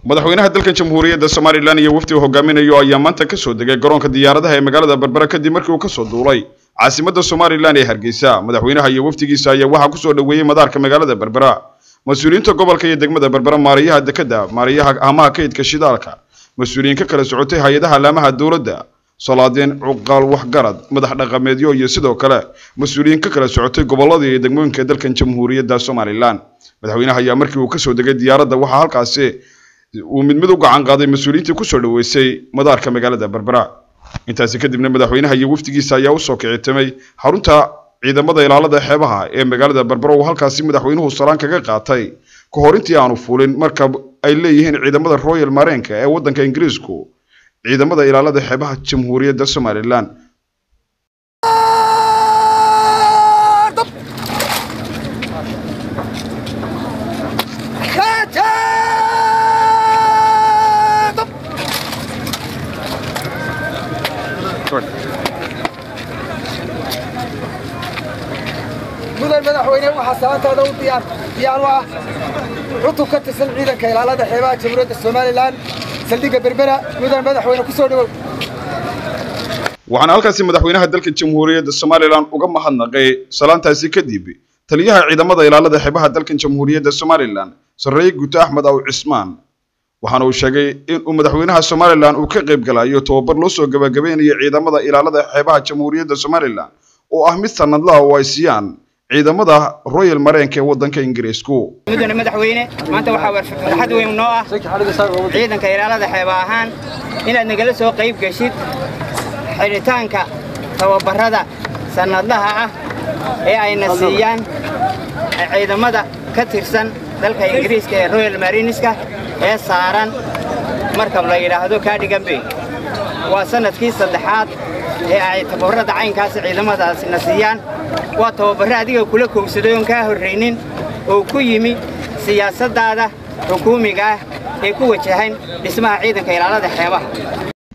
madaxweynaha dalka jamhuuriyadda Soomaaliland iyo wafdi hogaaminayo ayaa maanta ka soo degay garoonka diyaaradaha ee magaalada Berbera kadib markii uu ka soo duulay caasimadda Soomaaliland ee Hargeysa. Madaxweynaha iyo wafdigiisa ayaa waxa ku soo dhaweeyay madaarka magaalada Berbera mas'uuliyiinta gobolka iyo degmada Berbera, maariyaha dekedda, maariyaha amaha kaydka shidaalka, mas'uuliyiin ka kala socotay hay'adaha laamaha dawladda, salaadeen cuqaal waxgarad, madax dhaqameedyo iyo sidoo kale mas'uuliyiin ka kala socotay gobolada iyo degmooyinka dalka jamhuuriyadda Soomaaliland. Madaxweynaha ayaa markii uu ka soo degay diyaaradda waxa halkaasi uu mid u gacan qaaday mas'uuliyiintii ku soo dhaweysay madaarka magaalada Berbera. intaasi kadibna madaxweynaha iyo wafdigiisa ayaa u soo kicitamay xarunta ciidamada ilaalada xeebaha ee magaalada Berbera oo halkaasi madaxweynuhu salaan kaga qaatay ka hor intii aanu fuulin marka ay leeyihiin ciidamada Royal Marine ee wadanka Ingiriisku ciidamada ilaalada xeebaha jamhuuriyadda Soomaaliland. مدن مدحوينه waxa saantada u diyaar waa cutub ka tirsan ciidanka ilaalada xeebaha jamhuuriyadda Soomaaliland saldhiga Berbera. mudan madaxweyne ku soo dhawow. waxaan halkaasi madaxweynaha dalka jamhuuriyadda Soomaaliland uga mahadnaqay salaantaasi kadib taliyaha ciidamada ilaalada xeebaha dalka jamhuuriyadda Soomaaliland Sarreey Guuta Axmed Aw Cismaan waxaana uu sheegay in uu madaxweynaha Soomaaliland uu ka qayb galayo tababar loo soo gabagabeeyay ciidamada ilaalada xeebaha jamhuuriyadda Soomaaliland oo ah mid sanadla oo ay siiyaan ciidamada Royal Marine ee wadanka Ingiriisku. mudane madaxweyne maanta waxa farxad weyn noo ah ciidanka ilaalada xeebaha ahaan inaad nagala soo qayb gashid xiritaanka tababarada sanadlaha ah ee ay nasiyaan ciidamada ka tirsan dalka Ingiriiska ee Royal Marineska ee saaran markab la yiraahdo Cardigan Bay. waa sanadkii saddexaad ee ay tababarada caynkaas ciidamadaas nasiyaan. waa tababar adiga kula koobsaday oo ka horreeynin oo ku yimi siyaasadda xukuumiga ee ku wajahan dhismaha ciidanka ilaalada xeebaha.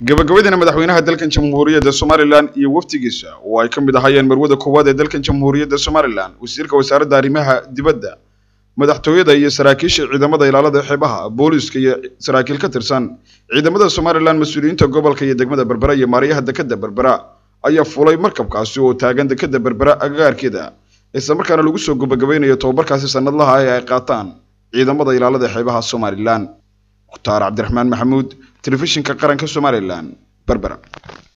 gabagabadina madaxweynaha dalka jamhuuriyadda Soomaaliland iyo wafdigiisa oo ay ka mid ahaayeen marwada koowaad ee dalka jamhuuriyadda Soomaaliland, wasiirka wasaaradda arrimaha dibadda, madaxtooyada iyo saraakiisha ciidamada ilaalada xeebaha, booliska iyo saraakiil ka tirsan ciidamada Soomaaliland, mas'uuliyiinta gobolka iyo degmada Berbera iyo maariyaha dekedda Berbera ayaa fulay markabkaasi oo taagan dekedda Berbera agagaarkeeda isla markaana lagu soo gabagabeynayo tababarkaasi sanadlaha ee ay qaataan ciidamada ilaalada xeebaha Soomaaliland. Mukhtaar Cabdiraxmaan Maxamuud, telefishinka qaranka Soomaaliland, Berbera.